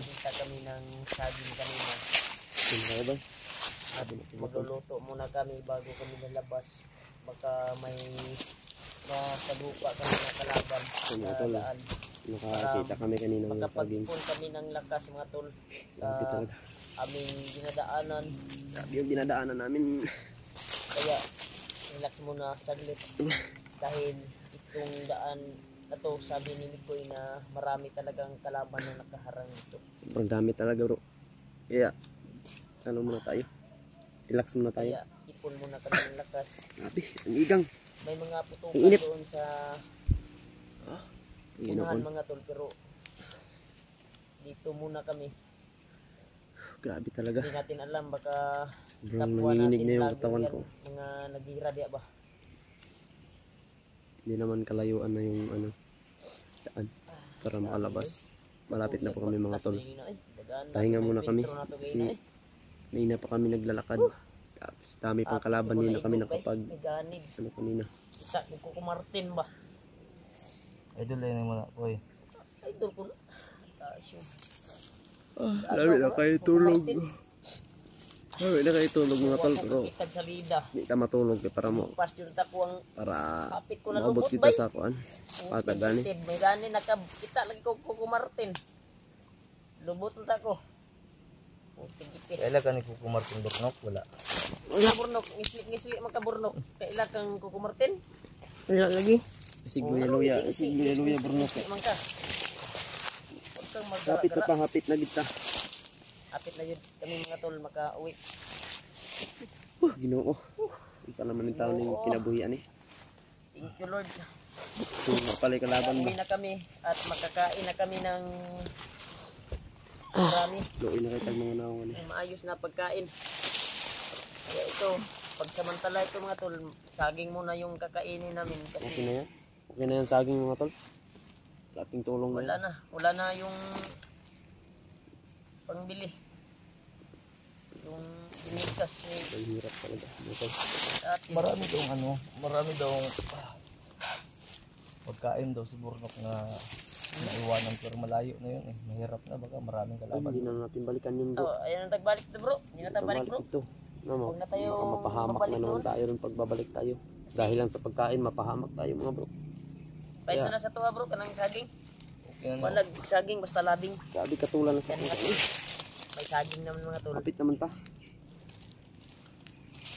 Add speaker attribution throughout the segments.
Speaker 1: Kita kami ng saging kanina.
Speaker 2: Sino ba?
Speaker 1: At magluluto muna kami bago kami nalabas. Baka may nasagupa kami na kalaban sa daan.
Speaker 2: Nakakita kami kanina ng saging.
Speaker 1: Makapag-ipon kami ng lakas mga tol sa aming dinadaanan.
Speaker 2: Grabe yung dinadaanan namin.
Speaker 1: Kaya relax muna saglit. Dahil itong daan na to, sabi ni Mikoy na marami talagang kalaban na nakaharang ito.
Speaker 2: Sobrang dami talaga bro. Kaya ano muna tayo. Relax muna tayo.
Speaker 1: Kaya ipon muna kami ng lakas.
Speaker 2: Grabe, ang igang.
Speaker 1: May mga putukan doon sa unahan mga tol, pero dito muna kami.
Speaker 2: Grabe talaga.
Speaker 1: Hindi natin alam, baka
Speaker 2: nanginginig na yung katawan ko.
Speaker 1: Mga nag-iradya ba?
Speaker 2: Hindi naman kalayuan na yung ano daan para makalabas. Malapit na po kami mga tol. Pahinga muna kami kasi kanina pa kami naglalakad. Tapos dami pang kalaban, din na kami nakapag ano kanina.
Speaker 1: Isa ko Martin ba?
Speaker 3: Idol na yun muna boy.
Speaker 1: Idol ko na.
Speaker 2: Dami na kayo tulog. Dami na kayo tulog mga tol. Pero hindi ka matulog para mo. Para maabot kita sa kuan. Patagani.
Speaker 1: May gani nakita lagi ko Martin. Lubot na ko.
Speaker 3: Kailan ka ni Kuko Martin Burnok? Wala.
Speaker 1: Wala Burnok. Ngisli magka-Burnok. Kailan kang Kuko Martin?
Speaker 2: Wala lagi. Sigluya Burnok. Hapit na pa, hapit na kita.
Speaker 1: Hapit na yun kami mga tol maka-uwi.
Speaker 2: Ginoo. Isa naman yung taon yung kinabuhian eh.
Speaker 1: Thank you Lord.
Speaker 2: Mapalay kalaban mo.
Speaker 1: Uwi na kami at makakain na kami ng marami.
Speaker 2: Luoy na kayo mga naong eh.
Speaker 1: Maayos na pagkain. Kaya ito, pagsamantala ito mga tol, saging muna yung kakainin namin. Kasi
Speaker 2: okay na yan? Okay na yan saging mga tol? Laking tulong na yan.
Speaker 1: Wala na yung pangbili. Yung binigas.
Speaker 2: Ang hirap talaga.
Speaker 3: Marami daw pagkain daw si Burnok na naiwanan pero malayo na yun eh. Mahirap na baka maraming kalaban.
Speaker 2: Hindi na natin balikan yun bro.
Speaker 1: Ayan ang nagbalik na bro. Hindi na tayo balik bro.
Speaker 2: Ito.
Speaker 1: Huwag na tayo
Speaker 2: mapahamak na naman tayo rin pagbabalik tayo. Dahil lang sa pagkain, mapahamak tayo mga bro.
Speaker 1: Paisa na sa tuwa bro, kanang saging.
Speaker 3: Okay na.
Speaker 1: Walag saging, basta labing.
Speaker 2: Grabe katulan na sa pagkain.
Speaker 1: May saging naman mga tol.
Speaker 2: Kapit naman ta.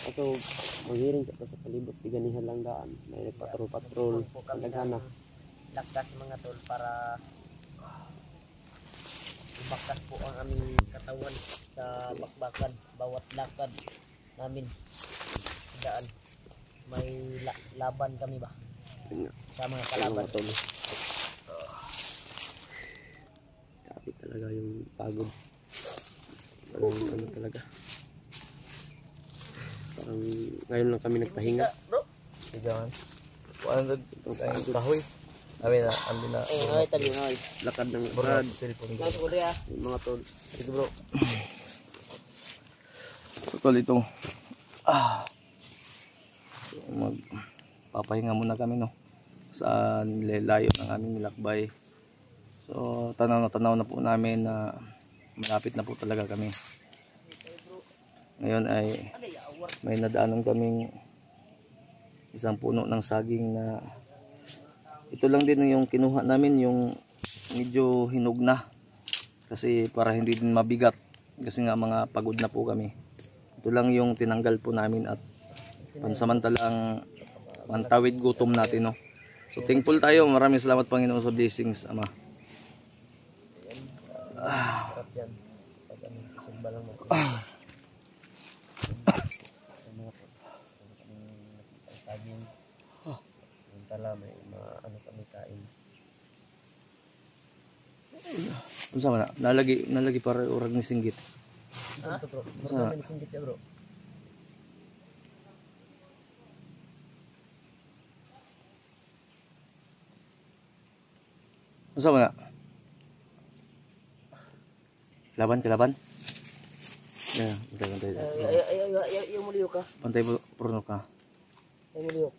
Speaker 2: Kaso, manghiring sa palibot, tiganihan lang daan. May patrol sa naghanap.
Speaker 1: Lakas mga tol para ibakas po ang aming katawan sa bakbakan. Bawat lakad namin daan. May laban kami ba? Sa mga kalaban.
Speaker 2: Grabe talaga yung pagod. Ano talaga. Parang ngayon lang kami nagpahinga.
Speaker 1: Bro?
Speaker 3: Sigawan. 100 ang kahoy. Amin na.
Speaker 1: Ay, tabi na.
Speaker 2: Lakad ng
Speaker 3: Brad, cellphone ko.
Speaker 1: Mas ko dia.
Speaker 2: Yung mga tol.
Speaker 3: Sige bro. Tol ito. Magpapahinga muna kami no. Sa layo ng aming nilakbay. So tanaw na po namin na malapit na po talaga kami. Ngayon ay may nadaanan kaming isang puno ng saging na ito lang din yung kinuha namin, yung medyo hinog na kasi para hindi din mabigat kasi nga mga pagod na po kami. Ito lang yung tinanggal po namin at pansamantalang mantawid gutom natin no. So thankful tayo, maraming salamat Panginoon sa blessings Ama.
Speaker 1: Samantala may ano kami kain.
Speaker 3: Unsa man nalagi para urag ni singgit.
Speaker 1: Ha? Bro, ni singgit ya bro.
Speaker 3: Unsa man laban ka laban? Ya, bantay.
Speaker 1: Ay, muliyo ka.
Speaker 3: Pantay Burnok ka.
Speaker 1: Ay, muliyo.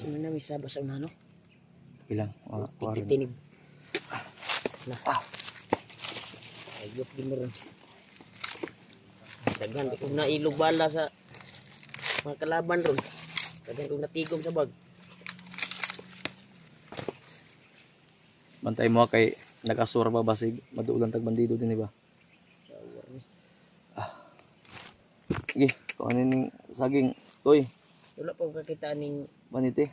Speaker 1: Ano na may sabas sa unano?
Speaker 3: Ilang?
Speaker 1: Titinib. Na. Ayop din mo rin. Daghan kung nailog bala sa mga kalaban ron. Daghan kung natigom sa bag.
Speaker 3: Bantay mo kay nakasura ba basig maduulan tag bandido din ba? Sige, kung ano yung saging. Toy,
Speaker 1: Wala pa kakita ning
Speaker 3: manite.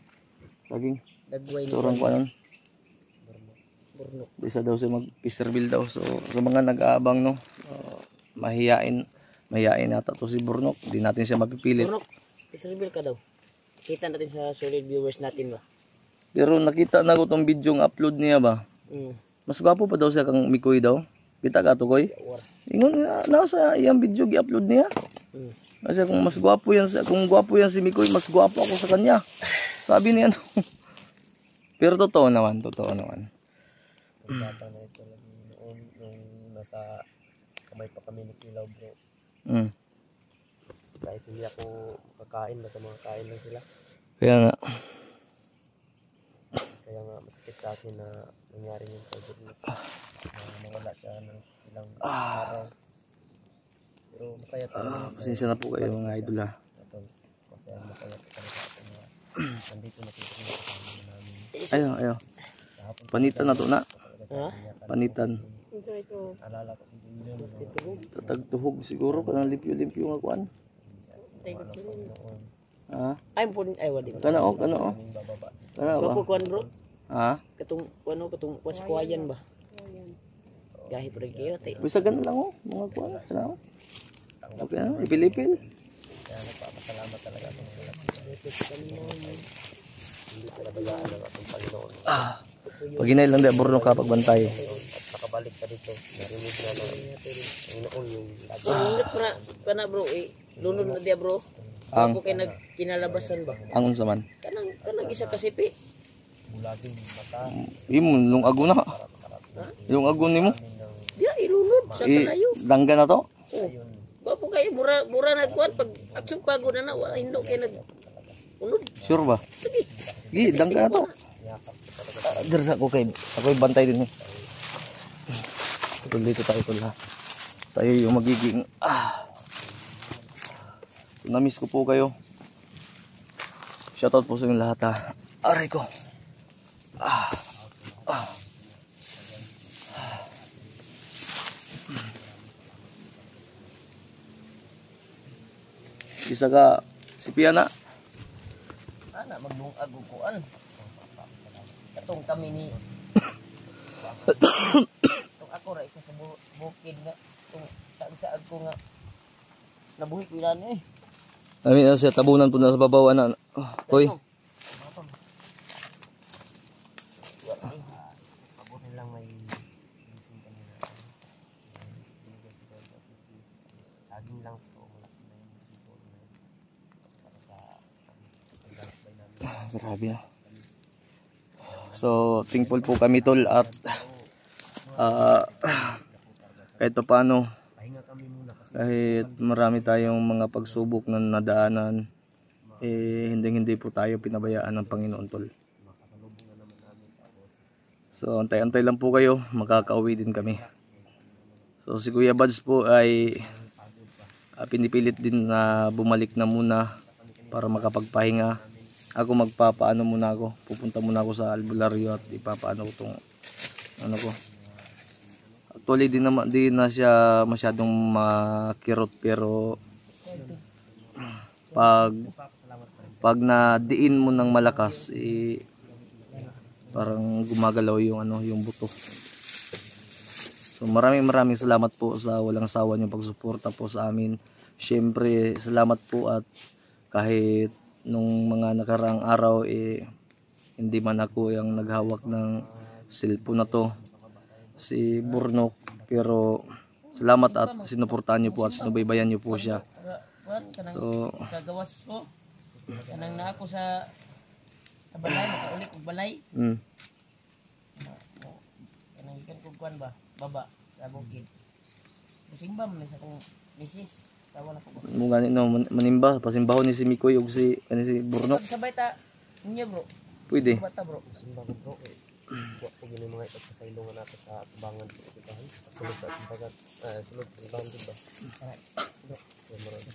Speaker 3: Saging.
Speaker 1: dagway ni
Speaker 3: Turang ko anon.
Speaker 1: Burnok.
Speaker 3: Isa daw siya mag-pisterbil daw. So, sa mga nag-aabang, no, mahihain nata to si Burnok. Hindi natin siya mapipilit.
Speaker 1: Burnok, isreveal ka daw. Kita natin sa solid viewers natin ba?
Speaker 3: Pero nakita na ko tong video ng upload niya ba? Mas gwapo pa daw siya kang Mikoy daw. Kita ka to, Koy? Ingon nga, nasa iyang video gi-upload niya. Kasi kung mas gwapo yan, kung gwapo yan si Mikoy, mas gwapo ako sa kanya. Sabi niya. Pero totoo naman.
Speaker 2: Ang bata na ito noon nung nasa kamay pa kami ni Kilaw, bro. Kahit hindi ako kakain, basta mga kain lang sila.
Speaker 3: Kaya nga
Speaker 2: Masakit sa akin na nangyari yung COVID na nawala siya ng ilang araw. Pero masaya tayo.
Speaker 3: pasensya na po kayo mga idol ha.
Speaker 2: Masaya po kami sa atin na nandito na sila kasama namin.
Speaker 3: Ayo. Panitan na to na.
Speaker 1: Ha?
Speaker 3: Panitan.
Speaker 2: Alala ko si Junior.
Speaker 3: Tatagtuhog siguro kanang limpyo-limpyo nga kuan. Ha?
Speaker 1: Ay mo ay wadi.
Speaker 3: Kana o. Kana ba?
Speaker 1: Kapo kuan bro.
Speaker 3: Ha?
Speaker 1: Katong was kuayan ba? Gahi pa rin kayo tay.
Speaker 3: Bisagan na lang o. Mga kuan. Kana o. Okay na. Ipil-ipil.
Speaker 2: Kaya nagpapasalamat talaga ako sa lahat. Hindi ko nabayaan ang ating Panginoon.
Speaker 3: Pag inay lang di Burnok kapag bantay.
Speaker 2: At nakabalik ka dito. Narinig na ng Panginoon yung labi.
Speaker 1: Ingat pa na bro eh. Lunod na dia bro.
Speaker 3: Ang
Speaker 1: Ako kay nagkinalabasan ba?
Speaker 3: angon sa man.
Speaker 1: Kanang isa kasipi.
Speaker 2: Bulaging mata.
Speaker 3: Imon yung ago na. Yung ago nimo.
Speaker 1: Dia ilunod sa kanayo.
Speaker 3: Langga na to.
Speaker 1: Oh. Bapo kayo mura na kuan pag action pagod na wala hindo kay nag unod.
Speaker 3: Sure ba?
Speaker 1: Sige.
Speaker 3: Gi, langga na to. Dirsa ko kay ako'y bantay din. Dito tayo ha. Tayo yung magiging na-miss ko po kayo. Shoutout po sa inyong lahat ha. Aray ko. Isa ka si Piana.
Speaker 1: Ana maglungag og kuan. Katong kami ni Tung ako ra isa sa bukid nga tung sa ko nga nabuhi ko ilan eh.
Speaker 3: Amin na siya tabunan po na sa babaw na. Hoy.
Speaker 2: Mabuti lang may gising kanina. Saging lang ito. Malaki na yung siguro na yun. Para sa paglalakbay namin.
Speaker 3: Grabe na. So, thankful po kami tol at kahit paano
Speaker 2: Pahinga kami muna kasi
Speaker 3: kahit marami tayong mga pagsubok na nadaanan hindi po tayo pinabayaan ng Panginoon tol. So, antay-antay lang po kayo, makakauwi din kami. So, si Kuya Bads po ay pinipilit din na bumalik na muna para makapagpahinga. Ako magpapaano muna ako. Pupunta muna ako sa albularyo at ipapaano ko tong ano ko. Actually di na siya masyadong makirot pero pag nadiin mo ng malakas parang gumagalaw yung buto. So maraming salamat po sa walang sawa niyong pagsuporta po sa amin. Syempre salamat po at kahit nung mga nakaraang araw hindi man ako yung naghawak ng cellphone na to, si Burnok, pero salamat at sinuportahan niyo po at sinubaybayan niyo po siya. So
Speaker 1: Kagawas ko. Kanang na ako sa balay, makaulik og balay. Kanang ikan ko kuan ba? Baba sa bukid. Musimba man sa kong misis. Tawa na ko ba?
Speaker 3: mo gani no manimba pasimbahon ni si Mikoy ug si Burnok.
Speaker 1: Sabay ta Inya bro.
Speaker 3: Pwede.
Speaker 1: Bata bro. Sumba ko bro. Kuha ko gini mga ito sa ilungan natin sa tubangan sa sibahan. Sulod sa tubangan. Sulod sa tubangan dito ba? Bro. Kaya mo rin.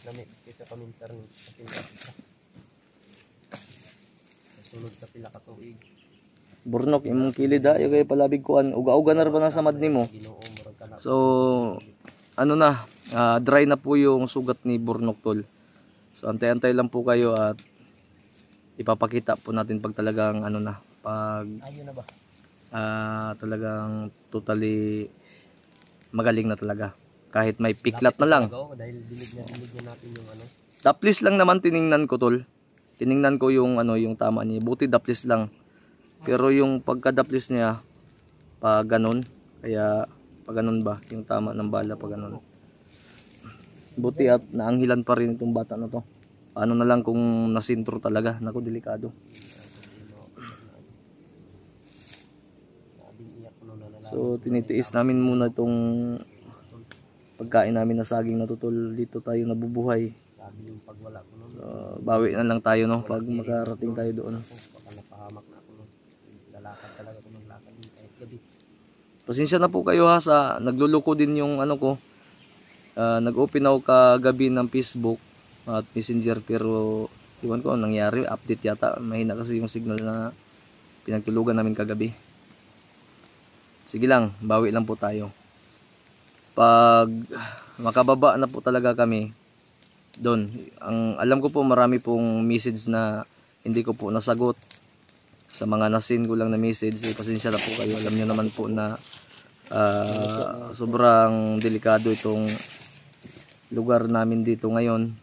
Speaker 1: Nami kaysa kaminsar ni sa pila. Sulod sa pila ka tuig.
Speaker 3: Burnok imong kilid ha, yung kay palabig kuan, uga-uga na ra na sa madni mo. So ano na, dry na po yung sugat ni Burnok tol. So antay-antay lang po kayo at ipapakita po natin pag talagang ano na, pag
Speaker 1: ayun na ba?
Speaker 3: Talagang totally magaling na talaga. Kahit may piklat na lang.
Speaker 1: Dahil dilig na natin yung ano.
Speaker 3: Daplis lang naman tiningnan ko tol. Tiningnan ko yung ano, yung tama niya. Buti daplis lang. Pero yung pagkadaplis niya pag ganun, kaya pag ganun ba, yung tama ng bala pag ganun. Buti at naanghilan pa rin itong bata na to. Paano na lang kung nasintro talaga, naku delikado. So tinitiis namin muna itong pagkain namin na saging na tutol, dito tayo nabubuhay. So, bawi na lang tayo no pag makarating tayo doon. Pasensya na po kayo ha sa nagluluko din yung ano ko. Nag-open ako kagabi ng Facebook at Messenger pero iwan ko anong nangyari, update yata. Mahina kasi yung signal na pinagtulugan namin kagabi. Sige lang, bawi lang po tayo. Pag makababa na po talaga kami doon, ang alam ko po marami pong message na hindi ko po nasagot. Sa mga nasin ko lang na message, pasensya na po kayo. Alam niyo naman po na sobrang delikado itong lugar namin dito ngayon.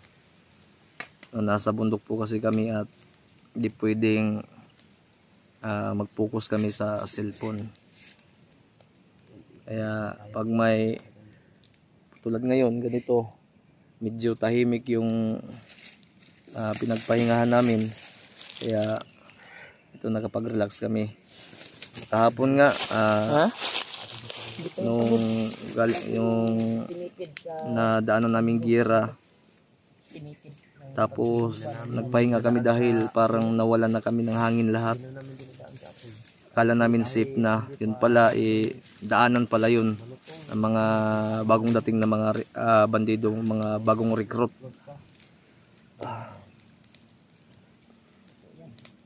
Speaker 3: Nasa bundok po kasi kami at hindi pwedeng mag-focus kami sa cellphone. Kaya pag may tulad ngayon ganito, medyo tahimik yung pinagpahingahan namin. Kaya ito nakapag-relax kami. Kahapon nga yung nadaanan naming giyera. Tapos nagpahinga kami dahil parang nawalan na kami ng hangin lahat. Akala namin safe na. Yun pala daanan pala yun ng mga bagong dating na mga bandido, mga bagong recruit.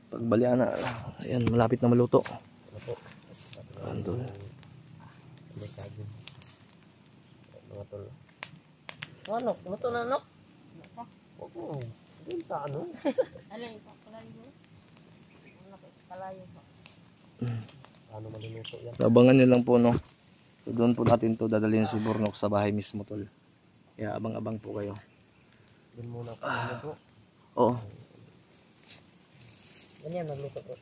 Speaker 3: Pagbalian na. Ayan, malapit na maluto. Andun.
Speaker 1: Ano? Luto na ano? Oo. Hindi sa ano? Alay pa. Kalayo pa. Ano maluluto yan?
Speaker 3: Abangan nyo lang po no. So doon po natin to dadalhin si Burnok sa bahay mismo tol. Kaya abang-abang po kayo.
Speaker 1: Doon muna po.
Speaker 3: Oo.
Speaker 1: Ganyan, nagluto bro.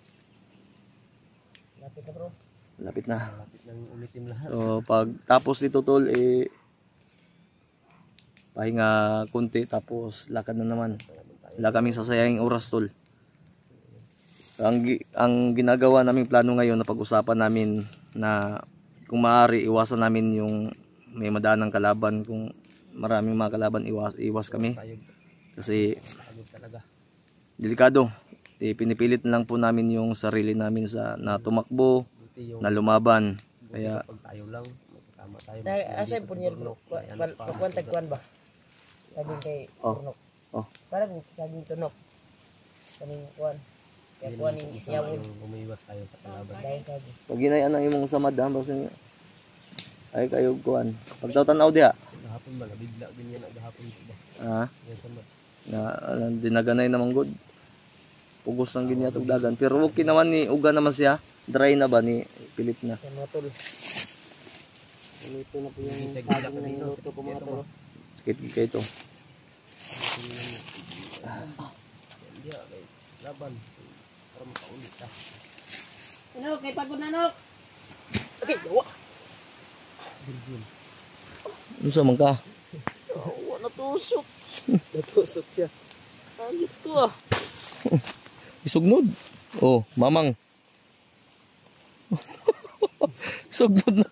Speaker 1: Lapit na bro.
Speaker 3: Lapit na.
Speaker 1: Lapit na yung ulitin lahat.
Speaker 3: So pag tapos ito tol, pahinga kunti tapos lakad na naman. Wala kaming sasayanging oras tol. Ang ginagawa naming plano ngayon na pag-usapan namin na kung maaari iwasan namin yung may madanang kalaban. Kung maraming mga kalaban iwas kami. Kasi delikado. Pinipilit na lang po namin yung sarili namin na tumakbo, na lumaban. Kaya
Speaker 1: tayo lang, kasama tayo. Asay po niya bro. Pagkuan ba? Saging kay tunok. Parang saging tunok. Kaming kuan. Kaya kuan yung isyawon. Umiwas tayo sa kalaban.
Speaker 3: pag ginayaan ang imong samad ha, ay kayo kuan. Pagtawtanaw diha.
Speaker 1: Gahapon ba bigla din yan gahapon ba? Yan samad.
Speaker 3: Na dinaganay naman good. Pugos ng ginyatog dagan. Pero okay naman ni uga naman siya. Dry na ba ni pilit na.
Speaker 1: Ito na po yung saging na niluto ko mga tol.
Speaker 3: Sakit kayo ito.
Speaker 1: Hindi laban. Para makaulit ka.
Speaker 4: Ano, kay pagod na no?
Speaker 1: Okay, gawa. Virgin.
Speaker 3: Unsa man ka?
Speaker 1: Oo, natusok. Natusok siya. Ano to ah?
Speaker 3: Isugnod. Oh, mamang. Isugnod na.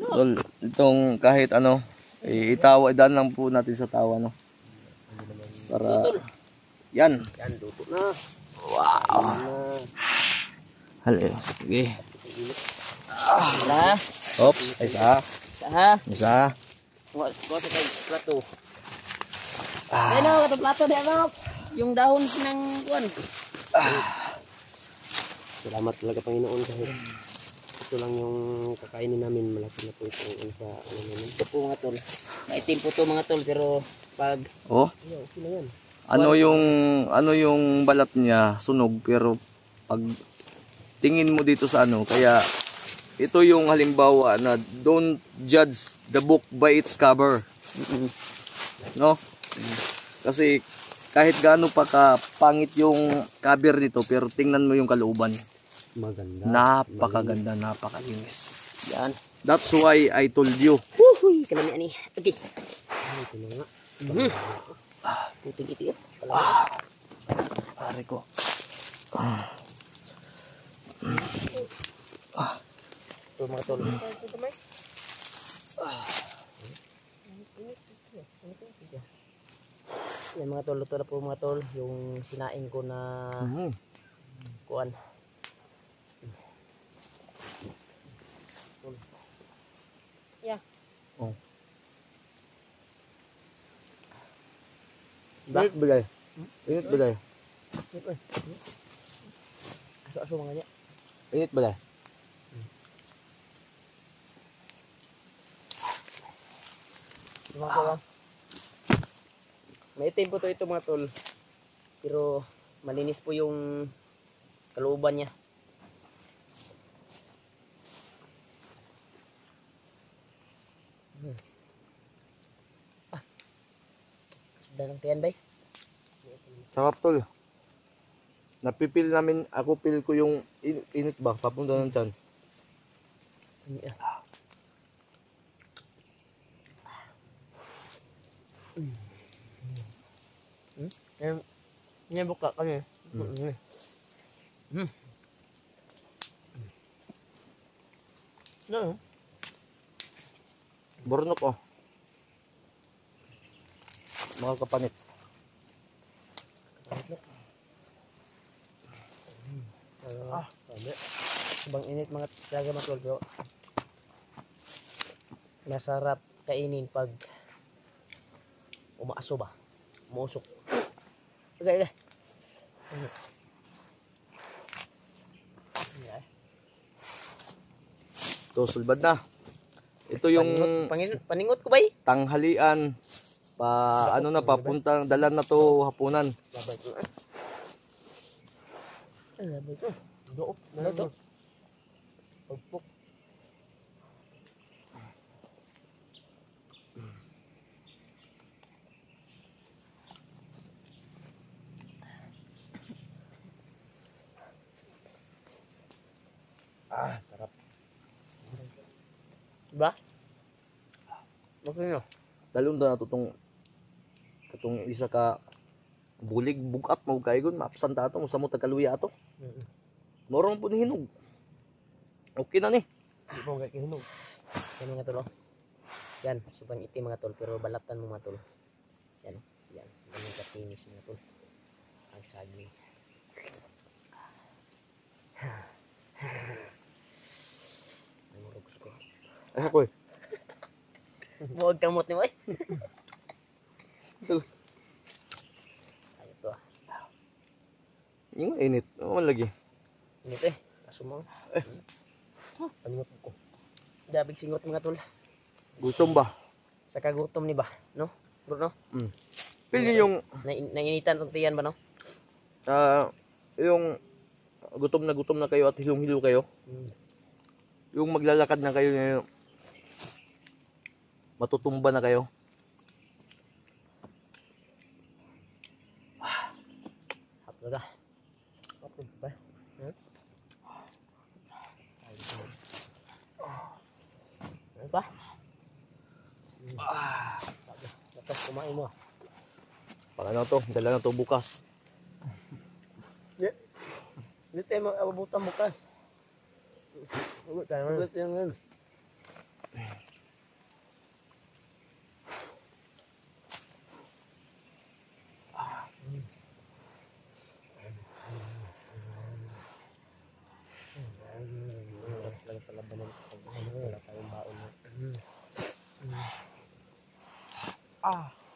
Speaker 3: Tol, itong kahit ano, itawa, idaan lang po natin sa tawa, no? Para Yan.
Speaker 2: Yan, luto na.
Speaker 3: Wow. Halo. Sige.
Speaker 1: Wala.
Speaker 3: Oops. Isa.
Speaker 1: Ha?
Speaker 3: Isa.
Speaker 1: Kuha sa kay plato. Ano, katong plato di ano? Yung dahon ng kuan.
Speaker 2: Salamat talaga Panginoon kahit ito lang yung kakainin namin. Malaki na po itong sa ano namin.
Speaker 1: Ito po mga tol. Maitim po to mga tol pero pag
Speaker 3: Oh.
Speaker 2: Okay na yan.
Speaker 3: Ano yung balat niya sunog pero pag tingin mo dito sa ano kaya ito yung halimbawa na don't judge the book by its cover. No? Kasi kahit gaano pa kapangit yung cover nito pero tingnan mo yung kalooban.
Speaker 2: Maganda.
Speaker 3: Napakaganda, napakalinis.
Speaker 1: yan.
Speaker 3: That's why I told you.
Speaker 1: Wuhuy, kalami ani. Okay.
Speaker 2: Ito na nga.
Speaker 1: Puting ito yun.
Speaker 3: Pare ko.
Speaker 1: Ito mga tol. Yan mga tol, luto na po mga tol. Yung sinaing ko na kuan. Yeah.
Speaker 3: Oh.
Speaker 1: Ba?
Speaker 3: Init bagay. Init bagay.
Speaker 1: Aso-aso mga niya.
Speaker 3: Init bagay.
Speaker 1: Mga tol. Maitim po to ito mga tol. Pero malinis po yung kalooban niya. Dalang tiyan bay.
Speaker 3: Sarap tol. Napipil namin, ako pil ko yung init ba, papunta ng tiyan.
Speaker 1: Yan buka kami. No.
Speaker 3: Bornok oh. Mga kapanit.
Speaker 1: Bang init mga talaga mga tol bro. Masarap kainin pag umaaso ba? Umusok. Okay.
Speaker 3: To sulbad na. Ito yung
Speaker 1: Paningot ko ba eh?
Speaker 3: tanghalian pa ano na papuntang dalan na to hapunan.
Speaker 1: Labay ko. Labay ko. Doop. Ano to? Pagpuk.
Speaker 3: Sarap.
Speaker 1: Diba? Okay nyo.
Speaker 3: Dalon na to katong isa ka bulig bugat mo kaygon mapsan ta ato mo sa mo tagaluya ato. Morong po ni hinog. Okay na ni.
Speaker 1: Hindi po mga kinunog. Yan mga tol. Oh. Yan. Subang itim mga tol. Pero balatan mo mga tol. Yan. Yan. Ganyan katinis mga tol. Ang saging. Ang rugs ko.
Speaker 3: Ay ako eh.
Speaker 1: Huwag kamot ni mo eh.
Speaker 3: Ito.
Speaker 1: Ay ito ah.
Speaker 3: Yung init. Oo lagi.
Speaker 1: Init eh. Kasumang. Paningot ko. Dabig singot mga tol.
Speaker 3: Gutom ba?
Speaker 1: Sa kagutom ni ba? No? Bro no?
Speaker 3: Pili yung
Speaker 1: Nainitan ang tiyan ba no?
Speaker 3: yung gutom na kayo at hilong-hilo kayo. Yung maglalakad na kayo ngayon. Matutumba na kayo.
Speaker 1: Haplo na. Haplo ba? Ano ba? Tapos kumain mo.
Speaker 3: Para na to, dala na to bukas.
Speaker 1: Hindi tayo mag-abutan bukas. Ulit tayo. Ulit yan.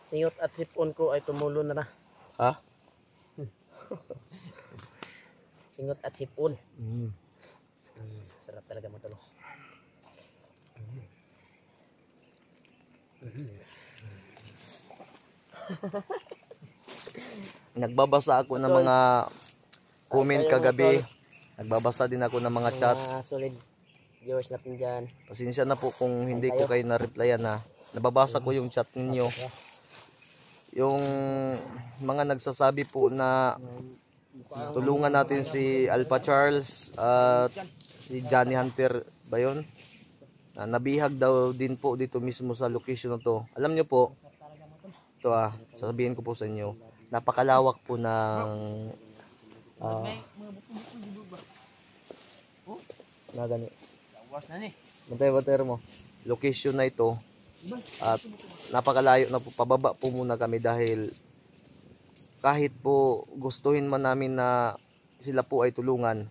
Speaker 1: Singot at sipon ko ay tumulo na.
Speaker 3: Ha?
Speaker 1: Singot at sipon.
Speaker 3: Mm.
Speaker 1: Sarap talaga matulog.
Speaker 3: Nagbabasa ako ng mga comment kagabi. Nagbabasa din ako ng mga chat.
Speaker 1: Mga solid viewers natin dyan.
Speaker 3: Pasensya na po kung hindi ko kayo na-replyan ha. Nababasa ko yung chat ninyo. Yung mga nagsasabi po na tulungan natin si Alpha Charles at si Johnny Hunter ba yun? Na nabihag daw din po dito mismo sa location na to. Alam nyo po, ito sasabihin ko po sa inyo, napakalawak po ng na gani. Bantay mo. Location na ito. At napakalayo na po, pababa po muna kami dahil kahit po gustuhin man namin na sila po ay tulungan,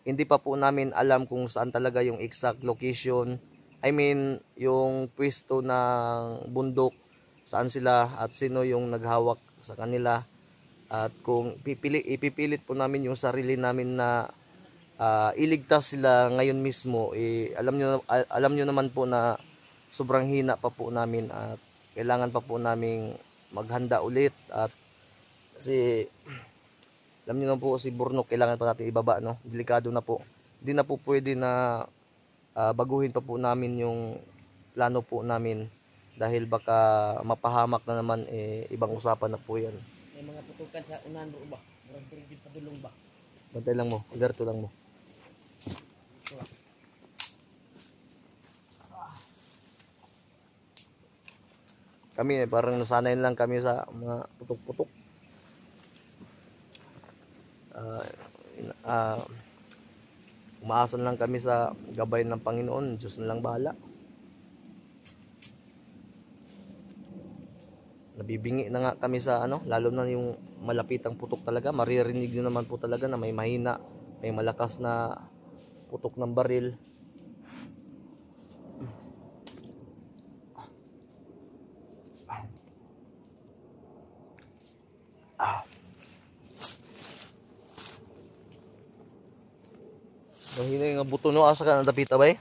Speaker 3: hindi pa po namin alam kung saan talaga yung exact location. I mean, yung pwesto ng bundok, saan sila at sino yung naghawak sa kanila. At kung ipipilit po namin yung sarili namin na iligtas sila ngayon mismo, alam nyo naman po na sobrang hina pa po namin at kailangan pa po naming maghanda ulit. At kasi alam niyo na po si Burnok, kailangan pa natin ibaba, no? Delikado na po. Hindi na po pwede na baguhin pa po namin yung plano po namin dahil baka mapahamak na naman, ibang usapan na po yan.
Speaker 1: May mga putukan sa unahan ba? Marang turigid padulong ba?
Speaker 3: Bantay lang mo, alerto lang mo. Kami parang nasanay lang kami sa mga putok-putok. Umaasan lang kami sa gabay ng Panginoon. Diyos na lang bahala. Nabibingi na nga kami sa lalo na yung malapitang putok talaga. Maririnig nyo naman po talaga na may mahina, may malakas na putok ng baril. Mahina yung buto no, asa ka nadapita ba eh?